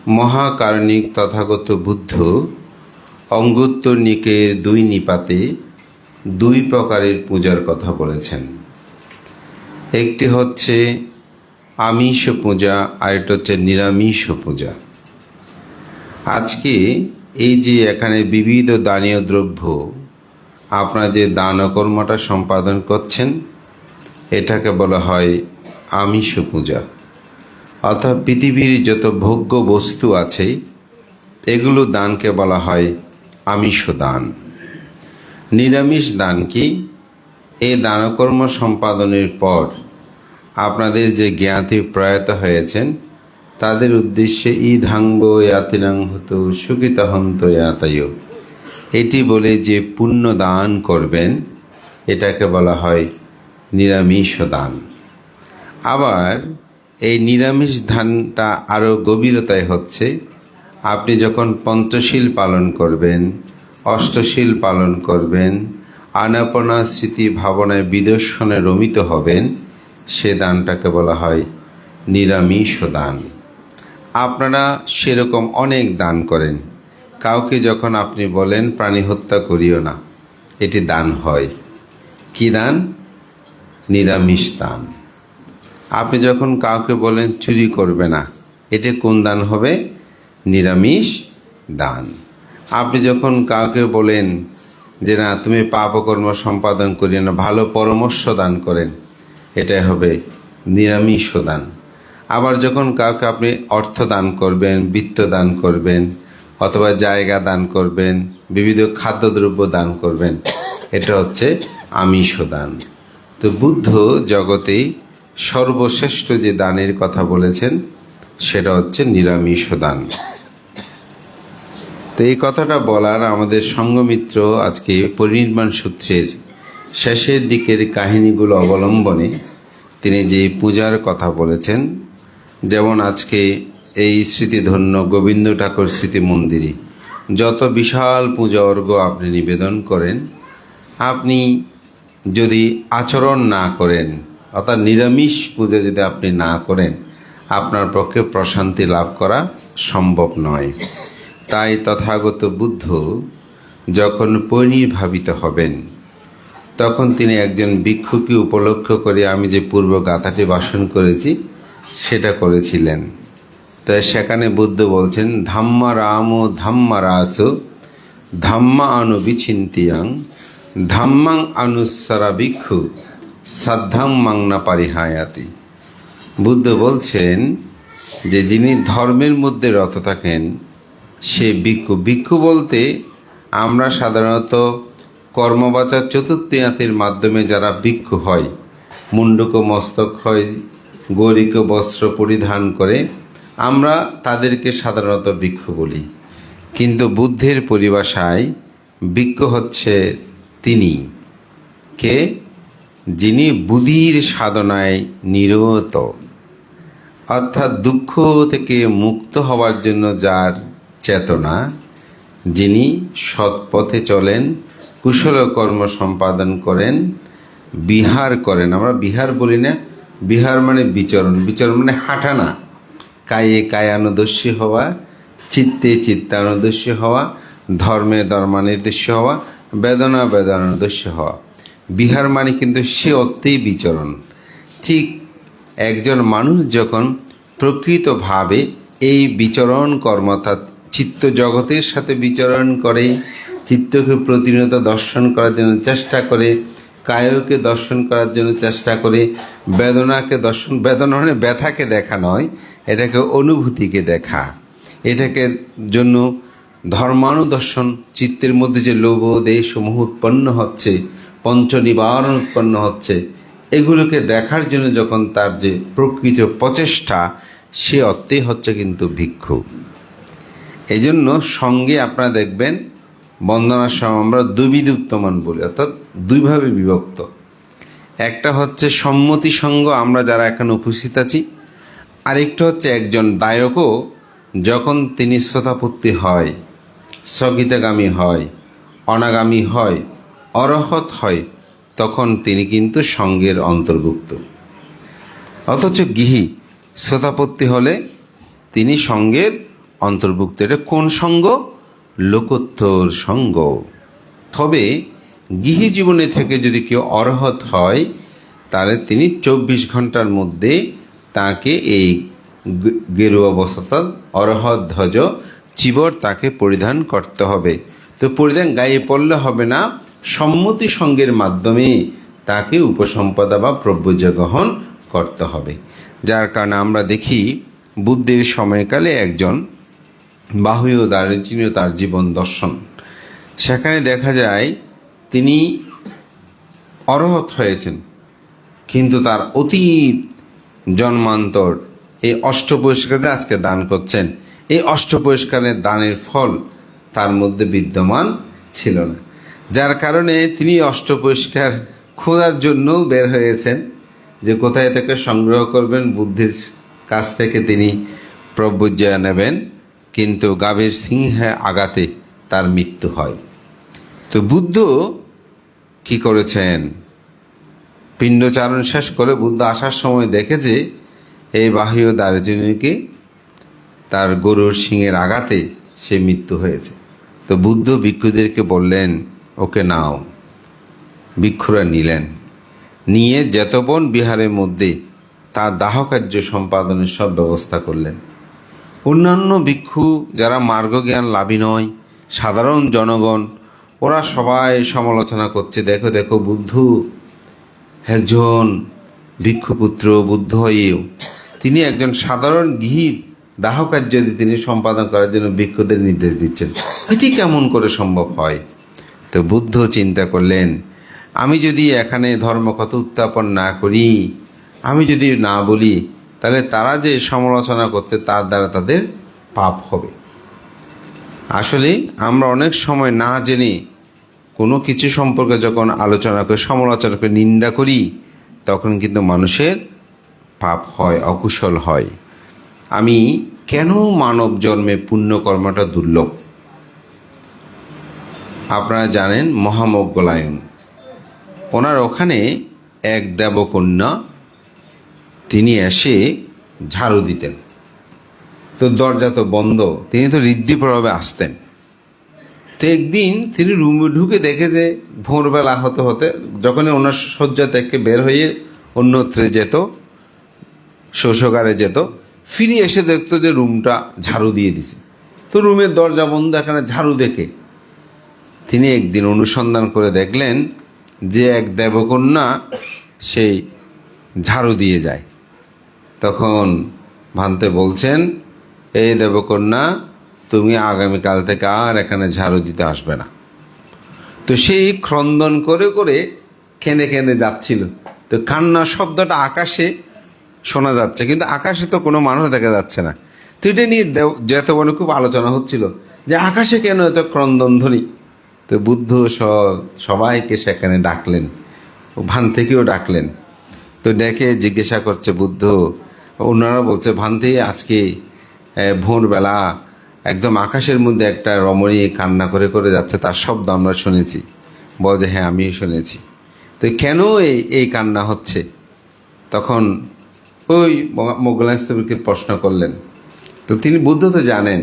মহাকারণিক তথাগত বুদ্ধ অঙ্গুত্তর নিকের 2 নিপাতে 2 প্রকারের পূজার কথা বলেছেন। একটি হচ্ছে আমিষ পূজা, আরেকটি হচ্ছে নিরামিষ পূজা। আজকে এই যে এখানে বিবিধ দানীয় দ্রব্য আপনারা যে দান কর্মটা সম্পাদন করছেন, এটাকে বলা হয় আমিষ পূজা। অর্থাৎ পৃথিবীর যত ভোগ্য বস্তু আছে এগুলো দানকে বলা হয় আমিষ দান। নিরামিষ দান কি? এই দানকর্ম সম্পাদনের পর আপনাদের যে জ্ঞাতি প্রয়াত হয়েছেন তাদের উদ্দেশ্যে ইধাঙ্গ ইয়াতিনাং হতো সুখিতহন্ত ইয়াতায়, এটি বলে যে পুণ্য দান করবেন এটাকে বলা হয় নিরামিষ দান। আবার এই নিরামিষ দানটা আরও গভীরতায় হচ্ছে, আপনি যখন পঞ্চশীল পালন করবেন, অষ্টশীল পালন করবেন, আনাপনা স্মৃতি ভাবনায় বিদর্শনে রমিত হবেন, সে দানটাকে বলা হয় নিরামিষ দান। আপনারা সেরকম অনেক দান করেন। কাউকে যখন আপনি বলেন প্রাণী হত্যা করিও না, এটি দান হয়। কি দান? নিরামিষ দান। আপনি যখন কাউকে বলেন চুরি করবে না, এটি কোন দান হবে? নিরামিষ দান। আপনি যখন কাউকে বলেন যে না তুমি পাপকর্ম সম্পাদন করিও না, ভালো পরামর্শ দান করেন, এটাই হবে নিরামিষ দান। আবার যখন কাউকে আপনি অর্থ দান করবেন, বিত্ত দান করবেন, অথবা জায়গা দান করবেন, বিবিধ খাদ্যদ্রব্য দান করবেন, এটা হচ্ছে আমিষ দান। তো বুদ্ধ জগতে সর্বশ্রেষ্ঠ যে দানের কথা বলেছেন সেটা হচ্ছে নিরামিষ দান। তো এই কথাটা বলার আমাদের সঙ্গমিত্র আজকে পরিনির্বাণ সূত্রের শেষের দিকের কাহিনীগুলো অবলম্বনে তিনি যে পূজার কথা বলেছেন, যেমন আজকে এই স্মৃতিধন্য গোবিন্দ ঠাকুর স্মৃতি মন্দিরে যত বিশাল পূজা অর্ঘ্য আপনি নিবেদন করেন, আপনি যদি আচরণ না করেন, অর্থাৎ নিরামিষ পূজা যদি আপনি না করেন, আপনার পক্ষে প্রশান্তি লাভ করা সম্ভব নয়। তাই তথাগত বুদ্ধ যখন পরিনির্বাপিত হবেন তখন তিনি একজন ভিক্ষুকে উপলক্ষ করে আমি যে পূর্ব গাথাটি ভাষণ করেছি সেটা করেছিলেন। তাই সেখানে বুদ্ধ বলছেন ধাম্মা রাম ধাম্মা রাস ধাম্মা বিচিন্তিয়াং ধাম্মাং অনুসারা ভিক্ষু সাধ্যাং মাংনা পারিহায়াতি। বুদ্ধ বলছেন যে যিনি ধর্মের মধ্যে রত থাকেন সে ভিক্ষু। ভিক্ষু বলতে আমরা সাধারণত কর্মবাচার চতুর্থীয়াতির মাধ্যমে যারা ভিক্ষু হয়, মুন্ডক মস্তক হয়, গৌরিক বস্ত্র পরিধান করে, আমরা তাদেরকে সাধারণত ভিক্ষু বলি। কিন্তু বুদ্ধের পরিভাষায় ভিক্ষু হচ্ছে তিনি কে? যিনি বুদ্ধির সাধনায় নিরত, অর্থাৎ দুঃখ থেকে মুক্ত হওয়ার জন্য যার চেতনা, যিনি সৎ পথে চলেন, কুশল কর্ম সম্পাদন করেন, বিহার করেন। আমরা বিহার বলি না, বিহার মানে বিচরণ। বিচরণ মানে হাঁটা না। কায়ে কায়ানুদর্শী হওয়া, চিত্তে চিত্তানুদর্শী হওয়া, ধর্মে ধর্মানুদর্শী হওয়া, বেদনা বেদনানুদর্শী হওয়া। বিহার মানে কিন্তু সে অর্থেই বিচরণ। ঠিক একজন মানুষ যখন প্রকৃতভাবে এই বিচরণ কর্ম, অর্থাৎ চিত্ত জগতের সাথে বিচরণ করে, চিত্তকে প্রতিনিয়ত দর্শন করার জন্য চেষ্টা করে, কায়কে দর্শন করার জন্য চেষ্টা করে, বেদনাকে দর্শন, বেদনা মানে ব্যথাকে দেখা নয়, এটাকে অনুভূতিকে দেখা, এটাকে জন্য ধর্মানুদর্শন, চিত্তের মধ্যে যে লোভ দেশ সমূহ উৎপন্ন হচ্ছে, পঞ্চ নিবারণ উৎপন্ন হচ্ছে, এগুলোকে দেখার জন্য যখন তার যে প্রকৃত প্রচেষ্টা, সে অর্থে হচ্ছে কিন্তু ভিক্ষু। এই জন্য সঙ্গে আপনারা দেখবেন বন্দনার সময় আমরা দুবিধ উত্তমান বলি, অর্থাৎ দুইভাবে বিভক্ত। একটা হচ্ছে সম্মতি সঙ্গ, আমরা যারা এখানে উপস্থিত আছি। আরেকটা হচ্ছে একজন দায়কও যখন তিনি শ্রোতাপত্তি হয়, স্থগিতগামী হয়, অনাগামী হয়, অরহত হয়, তখন তিনি কিন্তু সঙ্গের অন্তর্ভুক্ত। অথচ গৃহী শ্রোতাপত্তি হলে তিনি সঙ্গের অন্তর্ভুক্ত। এটা কোন সঙ্গ? লোকোত্তর সঙ্গ। তবে গৃহী জীবনে থেকে যদি কেউ অরহত হয়, তাহলে তিনি 24 ঘন্টার মধ্যে তাকে এই গেরুয়া বস্ত্র অরহত ধ্বজ চিবর তাকে পরিধান করতে হবে। তো পরিধান গায়ে পড়লে হবে না, সম্মতি সঙ্গের মাধ্যমে তাকে উপসম্পদা বা প্রব্রজ গ্রহণ করতে হবে। যার কারণে আমরা দেখি বুদ্ধের সময়কালে একজন বাহ্য দার্শনিক তার জীবন দর্শন, সেখানে দেখা যায় তিনি অরহত হয়েছেন, কিন্তু তার অতীত জন্মান্তর এই অষ্টপুরস্কারে আজকে দান করছেন। এই অষ্টপুরস্কারের দানের ফল তার মধ্যে বিদ্যমান ছিল না, যার কারণে তিনি অষ্টপুরস্কার খোঁজার জন্য বের হয়েছেন যে কোথায় থেকে সংগ্রহ করবেন। বুদ্ধির কাছ থেকে তিনি প্রব্রজয়া নেবেন, কিন্তু গাভীর সিংহের আঘাতে তার মৃত্যু হয়। তো বুদ্ধ কি করেছেন? পিণ্ডচারণ শেষ করে বুদ্ধ আসার সময় দেখেছে এই বাহ্য দার্শনিকে তার গরুর সিংহের আঘাতে সে মৃত্যু হয়েছে। তো বুদ্ধ ভিক্ষুদেরকে বললেন, ওকে নাও। ভিক্ষুরা নিলেন, নিয়ে জেতবন বিহারের মধ্যে তার দাহকার্য সম্পাদনের সব ব্যবস্থা করলেন। অন্যান্য ভিক্ষু যারা মার্গজ্ঞান লাভী নয়, সাধারণ জনগণ, ওরা সবাই সমালোচনা করছে, দেখো দেখো বুদ্ধ একজন ভিক্ষুপুত্র, বুদ্ধ হয়েও তিনি একজন সাধারণ গৃহীর দাহকার্য তিনি সম্পাদন করার জন্য ভিক্ষুদের নির্দেশ দিচ্ছেন, এটি কেমন করে সম্ভব হয়? তো বুদ্ধ চিন্তা করলেন, আমি যদি এখানে ধর্মকথা উত্থাপন না করি, আমি যদি না বলি, তাহলে তারা যে সমালোচনা করছে তার দ্বারা তাদের পাপ হবে। আসলে আমরা অনেক সময় না জেনে কোনো কিছু সম্পর্কে যখন আলোচনা করি, সমালোচনা করে নিন্দা করি, তখন কিন্তু মানুষের পাপ হয়, অকুশল হয়। আমি কেন মানব জন্মে পুণ্যকর্মটা দুর্লভ? আপনারা জানেন মহামজ্ঞলায়ন, ওনার ওখানে এক দেবকন্যা তিনি এসে ঝাড়ু দিতেন। তো দরজা তো বন্ধ, তিনি তো ঋদ্ধি প্রভাবে আসতেন। তো একদিন তিনি রুমে ঢুকে দেখে যে ভোরবেলা হতে হতে যখনই ওনার শয্যা থেকে বের হয়ে অন্যত্রে যেত, শৌচাগারে যেত, ফিরে এসে দেখতো যে রুমটা ঝাড়ু দিয়ে দিছে। তো রুমের দরজা বন্ধ, এখানে ঝাড়ু দেখে তিনি একদিন অনুসন্ধান করে দেখলেন যে এক দেবকন্যা সেই ঝাড়ু দিয়ে যায়। তখন ভান্তে বলছেন, এই দেবকন্যা, তুমি আগামীকাল থেকে আর এখানে ঝাড়ু দিতে আসবে না। তো সেই ক্রন্দন করে করে কেঁদে কেঁদে যাচ্ছিল। তো কান্না শব্দটা আকাশে শোনা যাচ্ছে, কিন্তু আকাশে তো কোনো মানুষ দেখা যাচ্ছে না। তো এটা নিয়ে জেতবনে খুব আলোচনা হচ্ছিল যে আকাশে কেন এত ক্রন্দন ধ্বনি। তো বুদ্ধ সবাইকে সেখানে ডাকলেন, ভান্তেকেও ডাকলেন। তো ডেকে জিজ্ঞাসা করছে বুদ্ধ, ওনারা বলছে, ভান্তে আজকে ভোরবেলা একদম আকাশের মধ্যে একটা রমণী কান্না করে করে যাচ্ছে, তার শব্দ আমরা শুনেছি। বল যে হ্যাঁ, আমিও শুনেছি। তো কেন এই কান্না হচ্ছে? তখন ওই মোগলান স্তবিকে প্রশ্ন করলেন। তো তিনি, বুদ্ধ তো জানেন।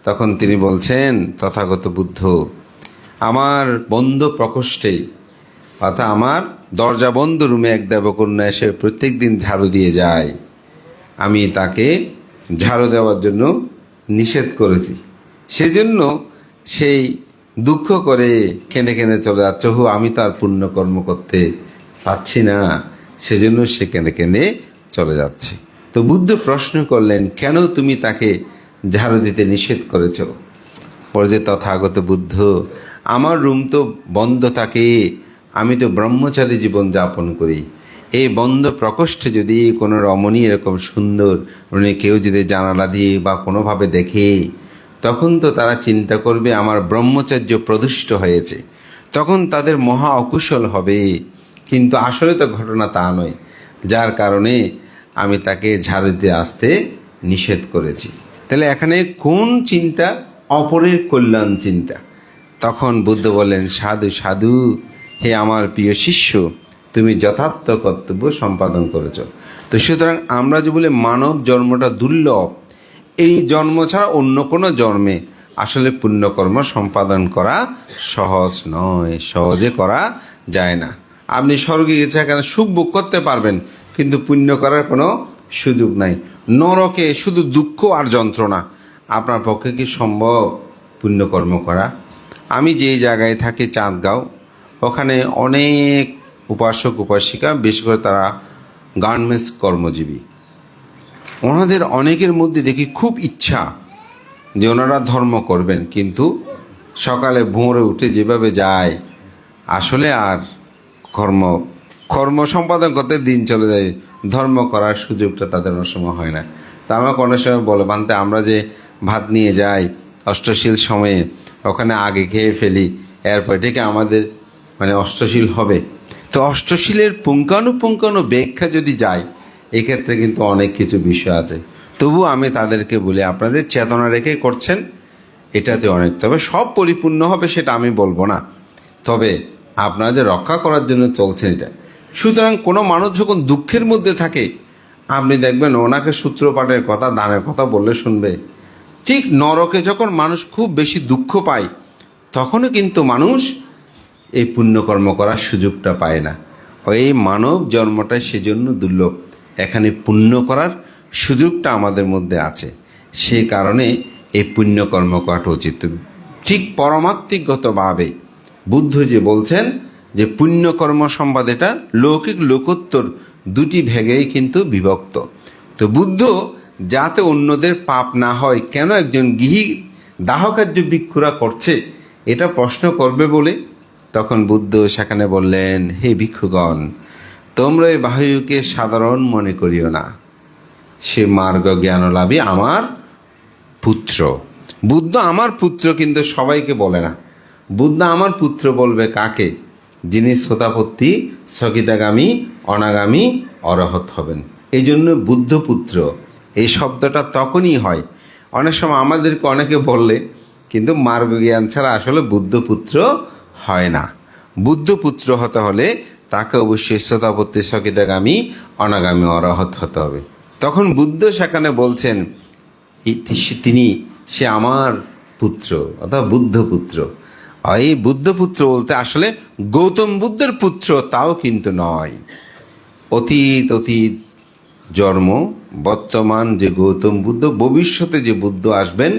তখন তিনি বলছেন, তথাগত বুদ্ধ, আমার বন্ধ প্রকোষ্ঠে, অর্থাৎ আমার দরজা বন্ধ রুমে এক দেবকন্যা এসে প্রত্যেক দিন ঝাড়ু দিয়ে যায়। আমি তাকে ঝাড়ু দেওয়ার জন্য নিষেধ করেছি, সেজন্য সেই দুঃখ করে কেঁদে কেঁদে চলে যাচ্ছে। আমি তো আর পুণ্যকর্ম করতে পারছি না, সেজন্য সে কেঁদে কেঁদে চলে যাচ্ছে। তো বুদ্ধ প্রশ্ন করলেন, কেন তুমি তাকে ঝাড়ু দিতে নিষেধ করেছ? পরে যে তথাগত বুদ্ধ, আমার রুম তো বন্ধ থাকে, আমি তো ব্রহ্মচারী জীবন যাপন করি। এই বন্ধ প্রকোষ্ঠে যদি কোনো রমণী এরকম সুন্দর কেউ যদি জানালা দিয়ে বা কোনোভাবে দেখে, তখন তো তারা চিন্তা করবে আমার ব্রহ্মচর্য প্রদুষ্ট হয়েছে, তখন তাদের মহা অকুশল হবে। কিন্তু আসলে তো ঘটনা তা নয়, যার কারণে আমি তাকে ঝাড়ু দিতে আসতে নিষেধ করেছি। তাহলে এখানে কোন চিন্তা? অপরের কল্যাণ চিন্তা। তখন বুদ্ধ বললেন, সাধু সাধু, হে আমার প্রিয় শিষ্য, তুমি যথার্থ কর্তব্য সম্পাদন করেছ। তো সুতরাং আমরা যে বলে মানব জন্মটা দুর্লভ, এই জন্ম ছাড়া অন্য কোনো জন্মে আসলে পুণ্যকর্ম সম্পাদন করা সহজ নয়, সহজে করা যায় না। আপনি স্বর্গে গেছে এখানে সুখ ভোগ করতে পারবেন, কিন্তু পুণ্য করার কোনো সুযোগ নাই। নরকে শুধু দুঃখ আর যন্ত্রণা, আপনার পক্ষে কি সম্ভব পুণ্যকর্ম করা? আমি যেই জায়গায় থাকি চাঁদগাঁও, ওখানে অনেক উপাসক উপাসিকা, বিশেষ করে তারা গার্মেন্টস কর্মজীবী। ওনাদের অনেকের মধ্যে দেখি খুব ইচ্ছা যে ওনারা ধর্ম করবেন, কিন্তু সকালে ভোরে উঠে যেভাবে যায় আসলে আর কর্ম সম্পাদন করতে দিন চলে যায়, ধর্ম করার সুযোগটা তাদের অনেক সময় হয় না। তা আমাকে অনেক সময় বলে, ভান্তে আমরা যে ভাত নিয়ে যাই অষ্টশীল সময়ে, ওখানে আগে খেয়ে ফেলি, এরপর থেকে আমাদের অষ্টশীল হবে। তো অষ্টশীলের পুঙ্খানুপুঙ্খানু ব্যাখ্যা যদি যায়, এক্ষেত্রে কিন্তু অনেক কিছু বিষয় আছে। তবু আমি তাদেরকে বলি, আপনাদের চেতনা রেখে করছেন, এটাতে অনেক, তবে সব পরিপূর্ণ হবে সেটা আমি বলবো না, তবে আপনারা যে রক্ষা করার জন্য চলছেন এটা। সুতরাং কোনো মানুষ যখন দুঃখের মধ্যে থাকে, আপনি দেখবেন ওনাকে সূত্রপাঠের কথা, দানের কথা বললে শুনবে। ঠিক নরকে যখন মানুষ খুব বেশি দুঃখ পায়, তখনও কিন্তু মানুষ এই পুণ্যকর্ম করার সুযোগটা পায় না। এই মানব জন্মটা সেজন্য দুর্লভ, এখানে পুণ্য করার সুযোগটা আমাদের মধ্যে আছে, সেই কারণে এই পুণ্যকর্ম করাটা উচিত। ঠিক পরমাত্মিকগতভাবে বুদ্ধ যে বলছেন যে পুণ্যকর্ম সম্বাদ, এটা লৌকিক লোকোত্তর দুটি ভেগেই কিন্তু বিভক্ত। তো বুদ্ধ যাতে অন্যদের পাপ না হয়, কেন একজন গৃহী দাহকার্য ভিক্ষুরা করছে এটা প্রশ্ন করবে বলে, তখন বুদ্ধ সেখানে বললেন, হে ভিক্ষুগণ, তোমরা এই বায়ুকে সাধারণ মনে করিও না, সে মার্গ জ্ঞানলাভী আমার পুত্র। বুদ্ধ আমার পুত্র কিন্তু সবাইকে বলে না। বুদ্ধ আমার পুত্র বলবে কাকে? যিনি শ্রোতাপত্তি, স্থগিতাগামী, অনাগামী, অরহৎ হবেন। এই জন্য বুদ্ধপুত্র এই শব্দটা তখনই হয়। অনেক সময় আমাদেরকে অনেকে বললে, কিন্তু মার্গ জ্ঞান ছাড়া আসলে বুদ্ধপুত্র হয় না। বুদ্ধপুত্র হতে হলে তাকে অবশ্যই শ্রোতাপত্তি, স্থগিতাগামী, অনাগামী, অরহৎ হতে হবে। তখন বুদ্ধ সেখানে বলছেন সে আমার পুত্র, অর্থাৎ বুদ্ধপুত্র। এই বুদ্ধপুত্র বলতে আসলে গৌতম বুদ্ধের পুত্র তাও কিন্তু নয়। অতীত জন্ম, বর্তমান যে গৌতম বুদ্ধ, ভবিষ্যতে যে বুদ্ধ আসবেন,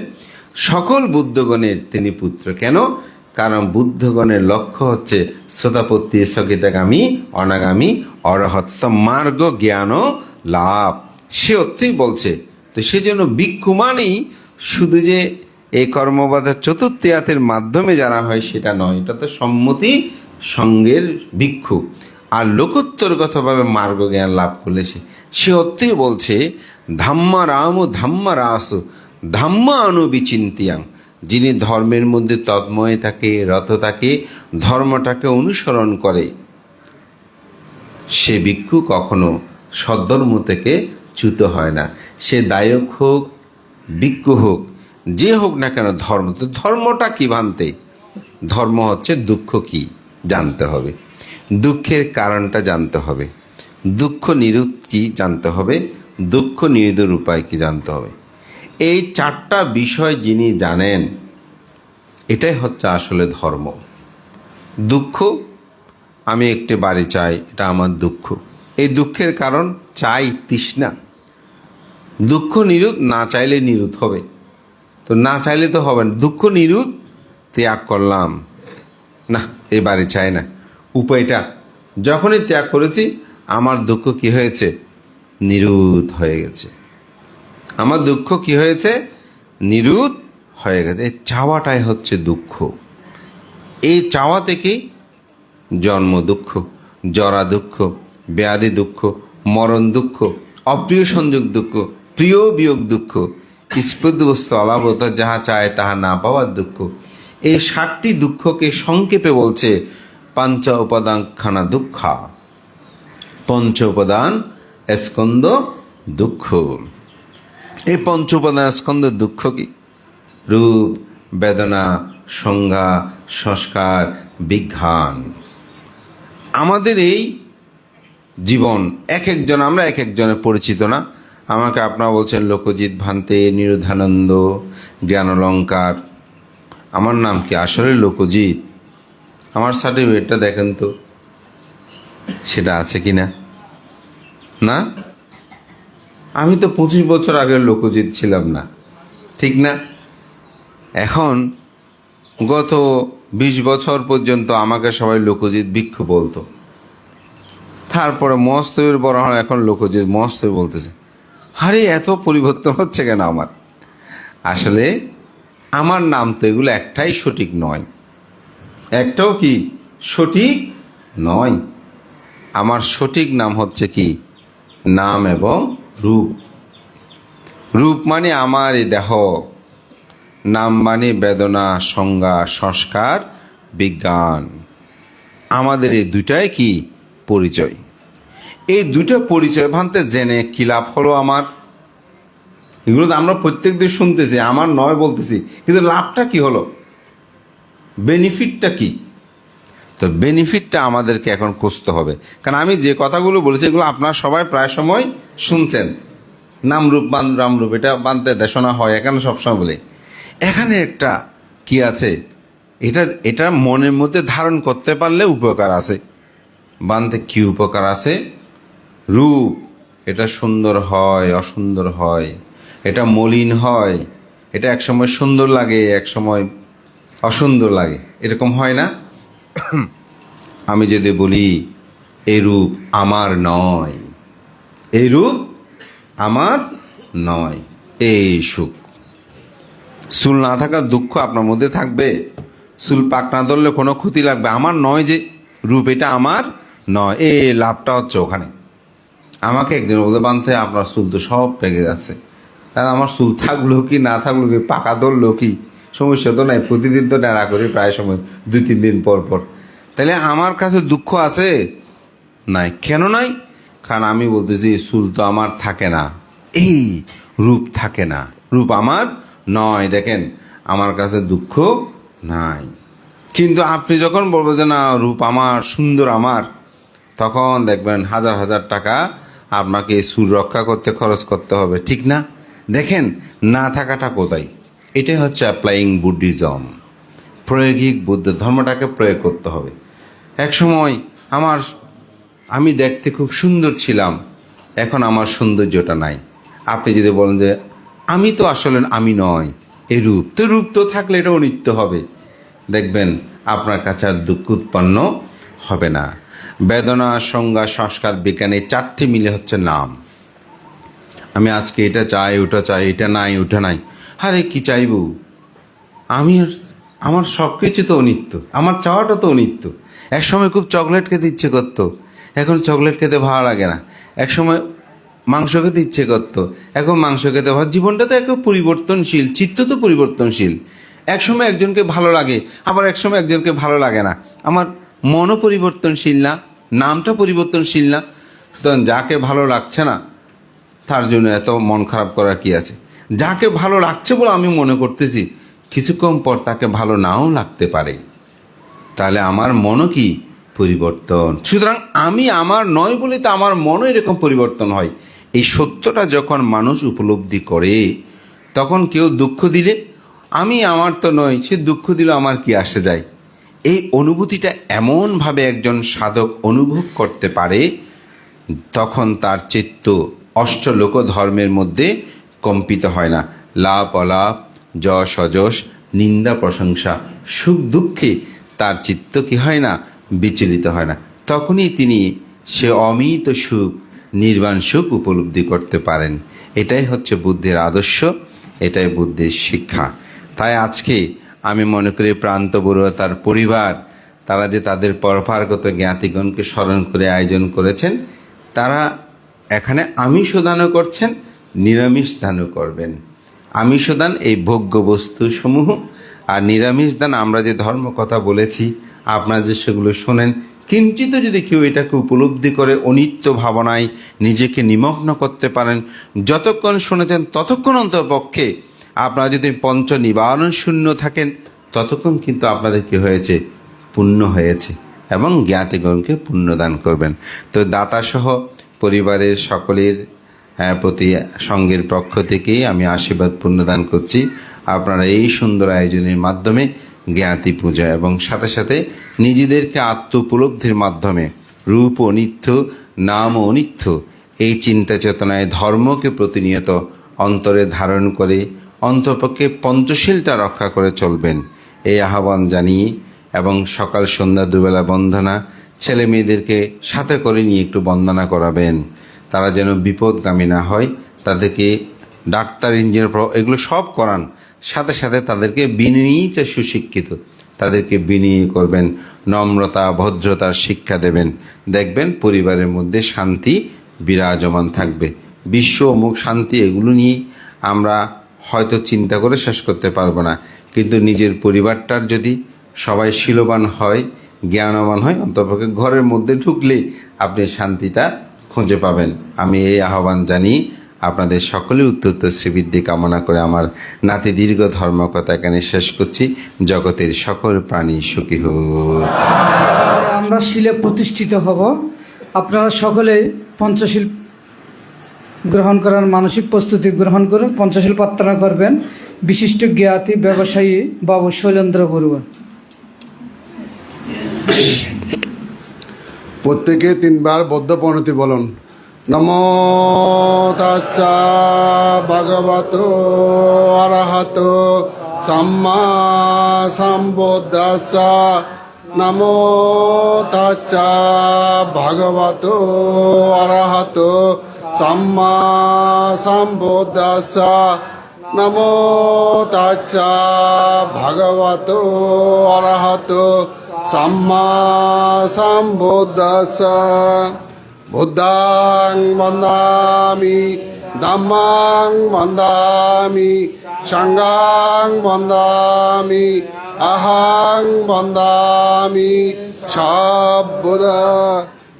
সকল বুদ্ধগণের তিনি পুত্র। কেন? কারণ বুদ্ধগণের লক্ষ্য হচ্ছে শ্রোতাপত্তি, স্থগিতাগামী, অনাগামী, অরহত্ত মার্গ জ্ঞান লাভ। সে অর্থেই বলছে। তো সেজন্য ভিক্ষু মানেই শুধু যে এই কর্মবাধার চতুর্থিয়াতের মাধ্যমে যারা হয় সেটা নয়, এটা তো সম্মতি সঙ্গের ভিক্ষু। আর লোকোত্তরগতভাবে মার্গ জ্ঞান লাভ করলে সে অর্থেই বলছে, ধাম্মা রাম ধাম্মা রাস ধাম্মা অনুবিচিন্তিয়াং। যিনি ধর্মের মধ্যে তন্ময় থাকে, রত থাকে, ধর্মটাকে অনুসরণ করে, সে ভিক্ষু কখনো সদ্ধর্ম থেকে চ্যুত হয় না। সে দায়ক হোক, ভিক্ষু হোক, যে হোক না কেন, ধর্ম তো ধর্মটা কি ভান্তে? ধর্ম হচ্ছে দুঃখ কি জানতে হবে, দুঃখের কারণটা জানতে হবে, দুঃখ নিরোধ কি জানতে হবে, দুঃখ নিরোধের উপায় কি জানতে হবে। এই চারটা বিষয় যিনি জানেন, এটাই হচ্ছে আসলে ধর্ম। দুঃখ, আমি একটি বাড়ি চাই, এটা আমার দুঃখ। এই দুঃখের কারণ চাই, তৃষ্ণা। দুঃখ নিরোধ, না চাইলে নিরোধ হবে, তো না চাইলে তো হবে না। দুঃখ নিরোধ, ত্যাগ করলাম, না এই বাড়ি চাই না, উপায়টা যখনই ত্যাগ করেছি, আমার দুঃখ কি হয়েছে? নিরোধ হয়ে গেছে। আমার দুঃখ কি হয়েছে? নিরোধ হয়ে গেছে। এই চাওয়াটাই হচ্ছে দুঃখ। এই চাওয়া থেকেই জন্ম দুঃখ, জরা দুঃখ, ব্যাধি দুঃখ, মরণ দুঃখ, অপ্রিয় সংযোগ দুঃখ, প্রিয় বিয়োগ দুঃখ, স্পৃদ্ধ বস্তু অলাভতা, যাহা চায় তাহা না পাওয়ার দুঃখ। এই 7টি দুঃখকে সংক্ষেপে বলছে পঞ্চ উপাদান খানা দুঃখা। পঞ্চ উপাদান স্কন্দ দুঃখ। এই পঞ্চ উপাদান স্কন্দ দুঃখ কি? রূপ, বেদনা, সংজ্ঞা, সংস্কার, বিজ্ঞান। আমাদের এই জীবন, এক একজন, আমরা এক একজনের পরিচিত না। আমাকে আপনারা বলছেন লোকজিৎ ভান্তে, নিরুধানন্দ, জ্ঞানলঙ্কার। আমার নাম কি আসলে লোকজিৎ? আমার সার্টিফিকেটটা দেখেন তো, সেটা আছে কি না। না, আমি তো 25 বছর আগের লোকজিৎ ছিলাম না, ঠিক না? এখন গত 20 বছর পর্যন্ত আমাকে সবাই লোকজিৎ ভিক্ষু বলতো, তারপরে মস্তবীর বড় হয়, এখন লোকজিৎ মস্তবী বলতেছে। আরে এত পরিবর্তন হচ্ছে কেন আমার? আসলে আমার নাম তো এগুলো একটাই সঠিক নয়, একটাও কি সঠিক নয়। আমার সঠিক নাম হচ্ছে কি, নাম এবং রূপ। রূপ মানে আমার এই দেহ, নাম মানে বেদনা, সংজ্ঞা, সংস্কার, বিজ্ঞান। আমাদের এই দুটাই কি পরিচয়। এই দুটো পরিচয় ভাঙতে জেনে কি লাভ হলো আমার? এগুলো তো আমরা প্রত্যেক দিন শুনতেছি, আমার নয় বলতেছি, কিন্তু লাভটা কি হলো, বেনিফিটটা কি? তো বেনিফিটটা আমাদেরকে এখন খুঁজতে হবে। কারণ আমি যে কথাগুলো বলেছি এগুলো আপনারা সবাই প্রায় সময় শুনছেন, নামরূপ রামরূপ, এটা বানতে দেশনা হয় এখানে সবসময় বলে। এখানে একটা কি আছে, এটা মনের মধ্যে ধারণ করতে পারলে উপকার আছে। বানতে কি উপকার আছে? রূপ, এটা সুন্দর হয়, অসুন্দর হয়, এটা মলিন হয়, এটা একসময় সুন্দর লাগে, একসময় অসুন্দর লাগে, এরকম হয় না? আমি যদি বলি এই রূপ আমার নয়, এই রূপ আমার নয়, এই সুখ। চুল না থাকার দুঃখ আপনার মধ্যে থাকবে, চুল পাক না ধরলে কোনো ক্ষতি লাগবে, আমার নয় যে রূপ, এটা আমার নয়, এই লাভটা হচ্ছে ওখানে। আমাকে একদিন বলতে বানতে আপনার চুল তো সব পেকে যাচ্ছে, তাহলে আমার চুল থাকলো কি না থাকলো কি, পাকা ধরলো কি, সমস্যা তো নাই, প্রতিদিন তো ডেরা করি প্রায় সময় 2-3 দিন পর পর। তাহলে আমার কাছে দুঃখ আছে? নাই। কেন নাই? কারণ আমি বলতেছি চুল তো আমার থাকে না, এই রূপ থাকে না, রূপ আমার নয়। দেখেন আমার কাছে দুঃখ নাই। কিন্তু আপনি যখন বলবেন যে না রূপ আমার, সুন্দর আমার, তখন দেখবেন হাজার হাজার টাকা আপনাকে চুল রক্ষা করতে খরচ করতে হবে, ঠিক না? দেখেন না থাকাটা কোথায়, এটাই হচ্ছে অ্যাপ্লাইং বুদ্ধিজম। প্রায়োগিক বুদ্ধ ধর্মটাকে প্রয়োগ করতে হবে। এক সময় আমি দেখতে খুব সুন্দর ছিলাম, এখন আমার সৌন্দর্যটা নাই। আপনি যদি বলেন যে আমি তো আসলে আমি নয়, এই রূপ তো থাকলে এটা অনিত্য হবে, দেখবেন আপনার কাছে আর দুঃখ উৎপন্ন হবে না। বেদনা, সংজ্ঞা, সংস্কার, বিজ্ঞান, এই 4টি মিলে হচ্ছে নাম। আমি আজকে এটা চাই, ওটা চাই, এটা নাই, ওটা নাই। আরে কি চাইব? আমার সব কিছু তো অনিত্য, আমার চাওয়াটা তো অনিত্য। এক সময় খুব চকলেট খেতে ইচ্ছে করতো, এখন চকলেট খেতে ভালো লাগে না। এক সময় মাংস খেতে ইচ্ছে করতো, এখন মাংস খেতে ভালো। জীবনটা তো একটু পরিবর্তনশীল, চিত্ত তো পরিবর্তনশীল। এক সময় একজনকে ভালো লাগে, আবার এক সময় একজনকে ভালো লাগে না। আমার মনও পরিবর্তনশীল না, নামটা পরিবর্তনশীল না। সুতরাং যাকে ভালো লাগছে না তার জন্য এত মন খারাপ করার কি আছে? যাকে ভালো লাগছে বলে আমি মনে করতেছি, কিছুক্ষণ পর তাকে ভালো নাও লাগতে পারে। তাহলে আমার মনও কি পরিবর্তন। সুতরাং আমি আমার নয় বলে তো আমার মনও এরকম পরিবর্তন হয়। এই সত্যটা যখন মানুষ উপলব্ধি করে, তখন কেউ দুঃখ দিলে আমি আমার তো নয়, সে দুঃখ দিলে আমার কি আসে যায়। এই অনুভূতিটা এমনভাবে একজন সাধক অনুভব করতে পারে, তখন তার চিত্ত অষ্টলোক ধর্মের মধ্যে কম্পিত হয় না। লাভ অলাভ, যশ অযশ, নিন্দা প্রশংসা, সুখ দুঃখে তার চিত্ত কি হয় না, বিচলিত হয় না। তখনই তিনি সে অমিত সুখ, নির্বাণ সুখ উপলব্ধি করতে পারেন। এটাই হচ্ছে বুদ্ধের আদর্শ, এটাই বুদ্ধের শিক্ষা। তাই আজকে আমি মনে করি প্রান্ত বড়ুয়া তার পরিবার, তারা যে তাদের পরপারগত জ্ঞাতিগণকে স্মরণ করে আয়োজন করেছেন, তারা এখানে আমিষ দানও করছেন, নিরামিষ দানও করবেন। আমিষ দান এই ভোগ্য বস্তুসমূহ, আর নিরামিষ দান আমরা যে ধর্ম কথা বলেছি, আপনারা যে সেগুলো শোনেন, কিঞ্চিত যদি কেউ এটাকে উপলব্ধি করে অনিত্য ভাবনায় নিজেকে নিমগ্ন করতে পারেন, যতক্ষণ শুনেছেন ততক্ষণ অন্ততপক্ষে আপনারা যদি পঞ্চ নিবারণ শূন্য থাকেন, ততক্ষণ কিন্তু আপনাদের কি হয়েছে, পুণ্য হয়েছে, এবং জ্ঞাতিগণকে পুণ্যদান করবেন। তো দাতাসহ পরিবারের সকলের প্রতি সঙ্গের পক্ষ থেকেই আমি আশীর্বাদ পুণ্যদান করছি। আপনারা এই সুন্দর আয়োজনের মাধ্যমে জ্ঞাতি পূজা এবং সাথে সাথে নিজেদেরকে আত্ম উপলব্ধির মাধ্যমে রূপ ও নিত্য, নাম ও নিত্য এই চিন্তা চেতনায় ধর্মকে প্রতিনিয়ত অন্তরে ধারণ করে অন্তপক্ষে পঞ্চশীলটা রক্ষা করে চলবেন, এই আহ্বান জানিয়ে এবং সকাল সন্ধ্যা দুবেলা বন্দনা, ছেলে মেয়েদেরকে সাথে করে নিয়ে একটু বন্দনা করাবেন, তারা যেন বিপদগামী না হয়। তাদেরকে ডাক্তার, ইঞ্জিনিয়ার এগুলো সব করান, সাথে সাথে তাদেরকে বিনয়ী যে সুশিক্ষিত, তাদেরকে বিনয়ী করবেন, নম্রতা ভদ্রতার শিক্ষা দেবেন। দেখবেন পরিবারের মধ্যে শান্তি বিরাজমান থাকবে। বিশ্ব অমুক শান্তি এগুলো নিয়ে আমরা হয়তো চিন্তা করে শেষ করতে পারবো না, কিন্তু নিজের পরিবারটার যদি সবাই শীলবান হয়, জ্ঞানবান হয়, অন্তপক্ষে ঘরের মধ্যে ঢুকলেই আপনি শান্তিটা খুঁজে পাবেন। আমি এই আহ্বান জানি আপনাদের সকলের উত্তর শ্রীবৃদ্ধি কামনা করে আমার নাতি দীর্ঘ ধর্মকথা এখানে শেষ করছি। জগতের সকল প্রাণী সুখী হোক। আমরা শিলে প্রতিষ্ঠিত হব। আপনারা সকলে পঞ্চশীল গ্রহণ করার মানসিক প্রস্তুতি গ্রহণ করুন। পঞ্চশীল প্রার্থনা করবেন বিশিষ্ট জ্ঞাতি ব্যবসায়ী বাবু শৈলেন্দ্র বড়ুয়া। প্রত্যেকে 3 বার বদ্ধ প্রণতি বলুন। নমো তাচ্ছা ভগবতো অরহতো সাম্মা সম্বুদ্ধাচ্ছা। নমো তাচ্ছা ভগবতো অরহতো সাম্মা সম্বুদ্ধাচ্ছা। নমো তাচ্ছা ভগবতো অরহতো সাম্মা সম্বুদ্ধাচ্ছা। বুদ্ধাং বন্দামি ধম্মাং বন্দামি সংঘাং বন্দামি অহং বন্দামি সব্বুদ্ধা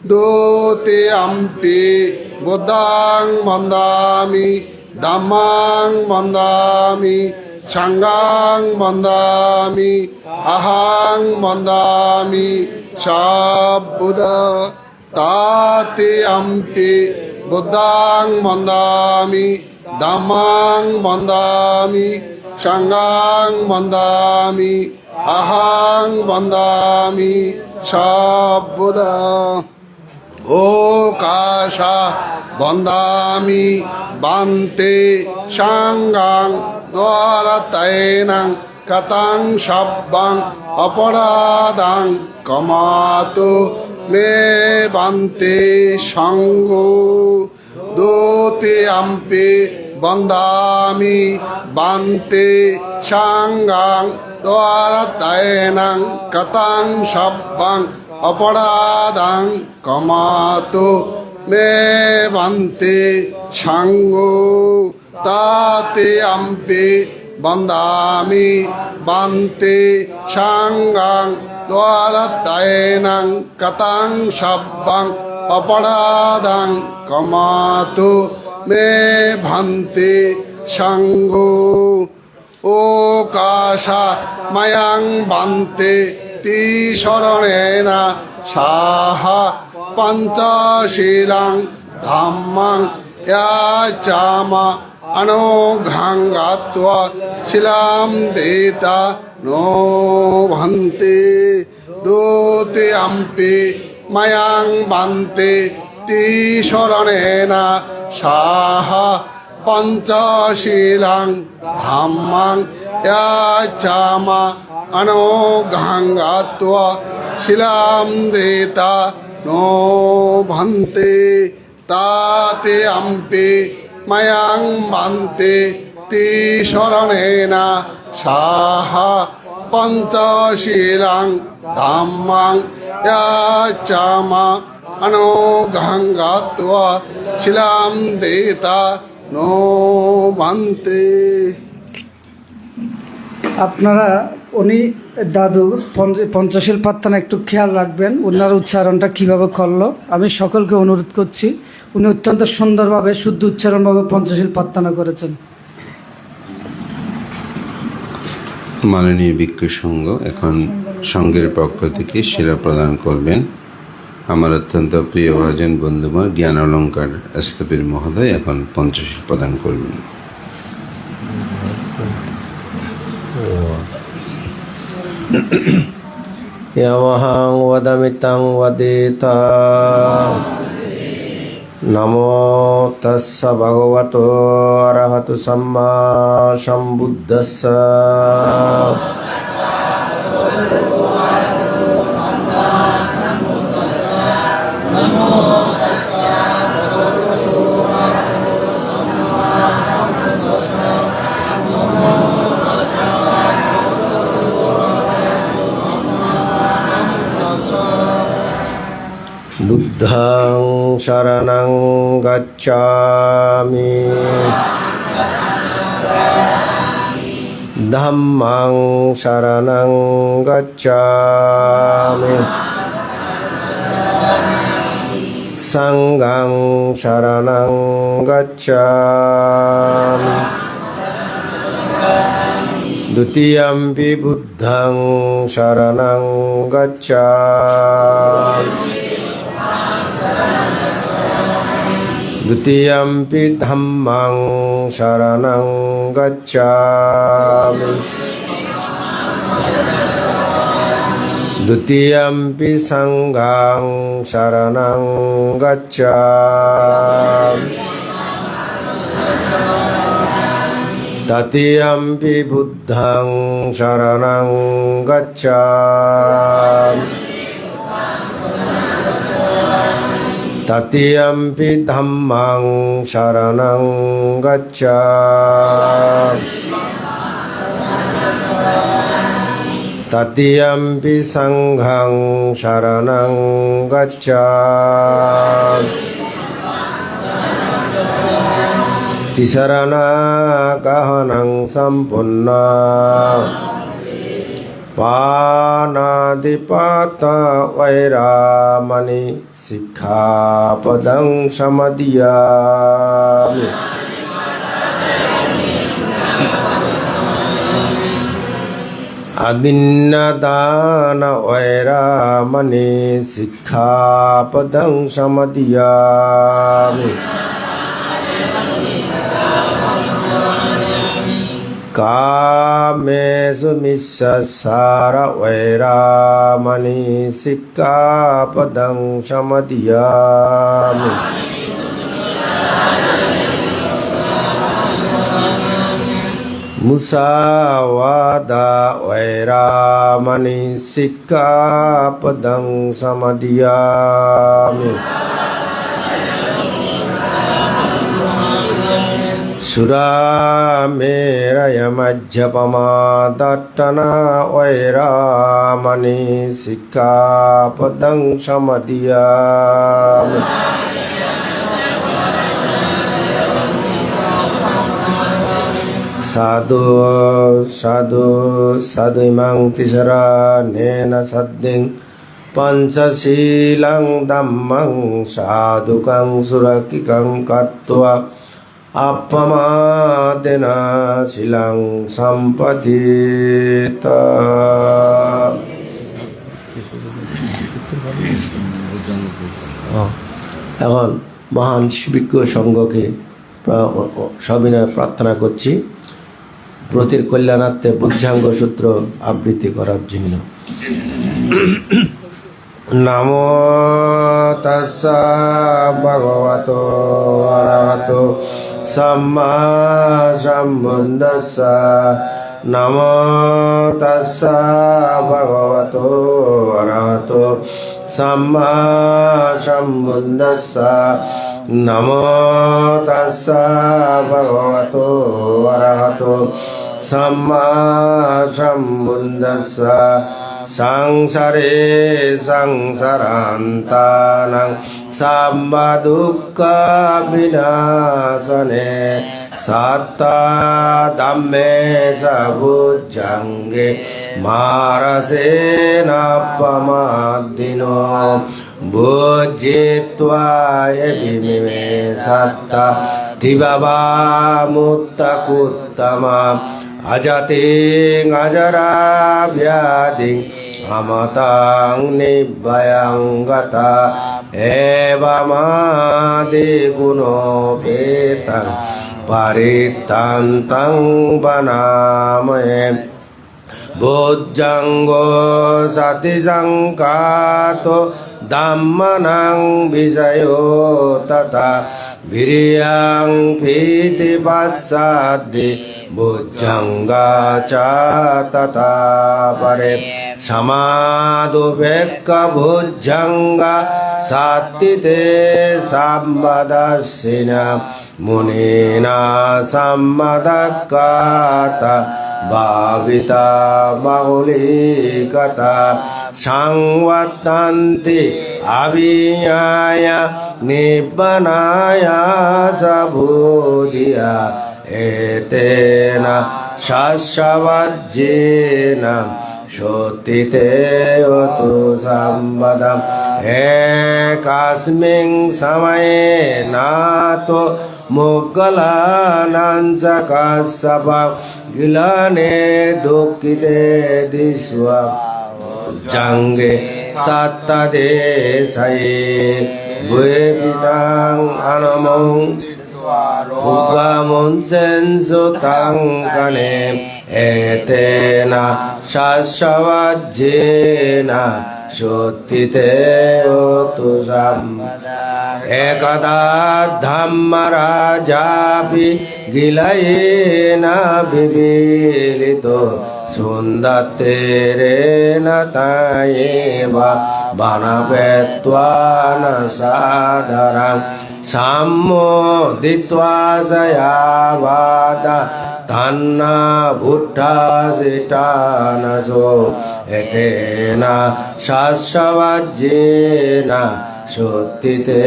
দূতে আম্পি। বুদ্ধাং বন্দামি ধম্মাং বন্দামি সংঘাং বন্দামি অহং বন্দামি সব্বুদ্ধা তাতে আম্পি। বুদ্ধাং বন্দামি ধম্মাং বন্দামি সংঘাং বন্দামি অহং বন্দামি সব্বুদ্ধা। ওকাশা বন্দামি বান্তে সংঘাং দ্বারতৈনাং কতং সব্বাং অপরাধাং কমাতু মে বান্তে সঙ্গো। দূতে আম্পে বন্দামি বান্তে সংঘাং দ্বারতৈনাং কতং সব্বাং অপরাধাং কমাতু মে বান্তে সঙ্গো। তাতে আম্পে বন্দামি বান্তে সংঘাং দ্বারতৈনাং কতং সব্বাং অপরাধাং কমাতু মে ভান্তে সঙ্গো। ওকাশা ময়ং বান্তে তিশরণেন সাহা পঞ্চশীলাং ধাম্মাং ইয়াচামা অনুঘাঙ্গাত্বা শিলাম দেতা নো ভান্তে। দূতে আম্পি ময়ং বান্তে তিশরণেন সাহা পঞ্চশীলাং ধাম্মাং ইয়াচামা অনুঘাঙ্গাত্বা শিলাম দেতা নো ভান্তে। তাতে আম্পি ময়ং বান্তে তিশরণেন সাহা পঞ্চশীলাং ধাম্মাং ইয়াচামা অনুঘাঙ্গাত্বা শিলাম দেতা নো ভান্তে। আপনারা উনি দাদু পঞ্চশীল প্রার্থনা একটু খেয়াল রাখবেন, ওনার উচ্চারণটা কিভাবে করলো। আমি সকলকে অনুরোধ করছি, উনি অত্যন্ত সুন্দরভাবে শুদ্ধ উচ্চারণভাবে পঞ্চশীল প্রার্থনা করেছেন। মাননীয় ভিক্ষু সংঘ এখন সংঘের পক্ষ থেকে শিরা প্রদান করবেন। আমার অত্যন্ত প্রিয় ভাজন বন্ধুমার জ্ঞান অলঙ্কার স্থপতির মহোদয় এখন পঞ্চশীল প্রদান করবেন। यमहं वदमितं वदेता नमो तस्स भगवतो अरहतु सम्मा सम्बुद्धस्स बुद्धं शरणं गच्छामि धम्मं शरणं गच्छामि संघं शरणं गच्छामि द्वितीयंपि बुद्धं शरणं गच्छामि द्वितीयंपि धम्मं शरणं गच्छामि द्वितीयंपि संघं शरणं गच्छामि तृतीयंपि बुद्धं शरणं गच्छामि तृतीयंपि धम्मं शरणं गच्छामि तृतीयंपि संघं शरणं गच्छामि तिसरणागहनं सम्पूर्णं पानादिपाता वैरामणि सिक्खापदं समादियामि अदिन्नदान वैरामणि सिक्खापदं समादियामि कामेषु मिच्छाचार वैरामणि सिक्खापदं समादियामि मुसावादा वैरामणि सिक्खापदं समादियामि सुरामेरयमज्जपमादट्टना वैरामणि सिक्खापदं समादियामि साधु साधु साधुमं तिसरनेन सद्दिं पंचशीलं धम्मं साधुकं सुरक्षितं कृत्वा अपमादेन शीलं सम्पद्येत। এখন মহান শিবিজ্ঞ সংঘকে সবিনয় প্রার্থনা করছি প্রতির কল্যাণার্থে বুদ্ধাঙ্গ সূত্র আবৃত্তি করার জন্য। নমো তাস্সা ভগবতো অরহতো सम्मा सम्बुद्धस्सा नमो तस्सा भगवतो अरहतो सम्मा सम्बुद्धस्सा नमो तस्सा भगवतो अरहतो सम्मा सम्बुद्धस्सा संसारे संसारान्तानां साम्बा दुःखा विनाशने सत्ता धम्मे सबुज्जंगे मारसेनापमादिनो भुजित्वा यदिमे सत्ता दिवावा मुक्तकुत्तमा अजतिं अजरा व्याधिं আমতাং নিব্বয়ং গতা এবামাদি গুণোপেতং পরিত্রান্তং বনাময়ে বজ্জাঙ্গ জাতি সংকাতো দাম্মানাং বিজয়ো তথা বিরিয়াং ভীতি পাশ্চাদ্যে বজ্জাঙ্গা চ তথা পরে সমাদুপেক্খা ভুজঙ্গা সাত্তিতে সম্বদস্যিনা মুনিনা সম্মদক্কাতা ভাবিতা বাহুলিকতা সংবর্তন্তি অভিয়ায় নিব্বনায় সবুধিয়া এতেন শস্যবজ্যেন সত্যিতে অতু সম্বদম একস্মিং সময়ে নাতো মোগলানাঞ্চ কাশ্যপ গিলনে দুঃখিতে দিস্ব জঙ্গে সত্তদেশয়ে ভুবিতাং আনমং উগ্রমুঞ্চেন সুতাং কনে এতেন শস্যবজ্যেন সত্যিতে অতু সম্বদম একদা ধম্মরাজাপি গিলয়েন বিবিলিত সুন্দতেরেণ তায়েব বনবেত্বান সাদরং সম্মোদিত্বা জয়াবাদ তন্না ভুট্টাসিটানসো এতেন শস্যবজ্যেন সত্যিতে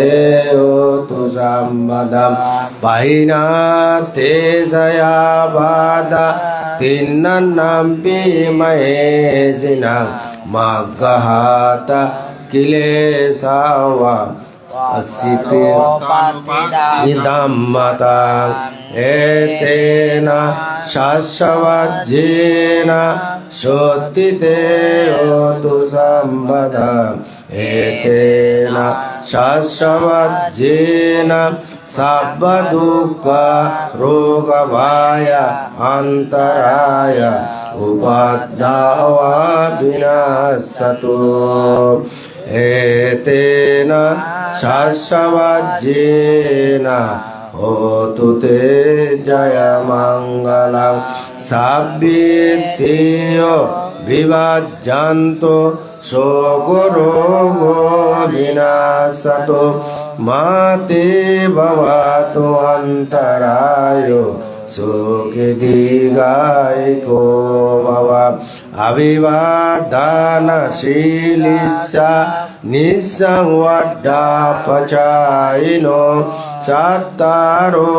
অতু সম্বদম পাহিনাতে জয়াবাদ তিন্নন্নাম বিমহেজিনা মগ্গহাত কিলেশাওয়া অচ্ছিতে নিদাম্মতাং এতেন শস্যবজ্যেন সত্যিতে অতু সম্বদম এতেন শস্যবজ্যেন সর্বদুঃখ রোগভয় অন্তরায় উপদ্রবা বিনাশতু এতেন শস্যবজ্যেন হোতু তে জয় মঙ্গলং সাবিত্রিয় বিভাজ্যন্তো শোকরোগ বিনাশতো মাতে ভবতু অন্তরায় সুখে দীর্ঘায়িকো ভব অভিবাদনশীলিষ্যা নিঃসংবদ্ধপচায়িনো চত্তারো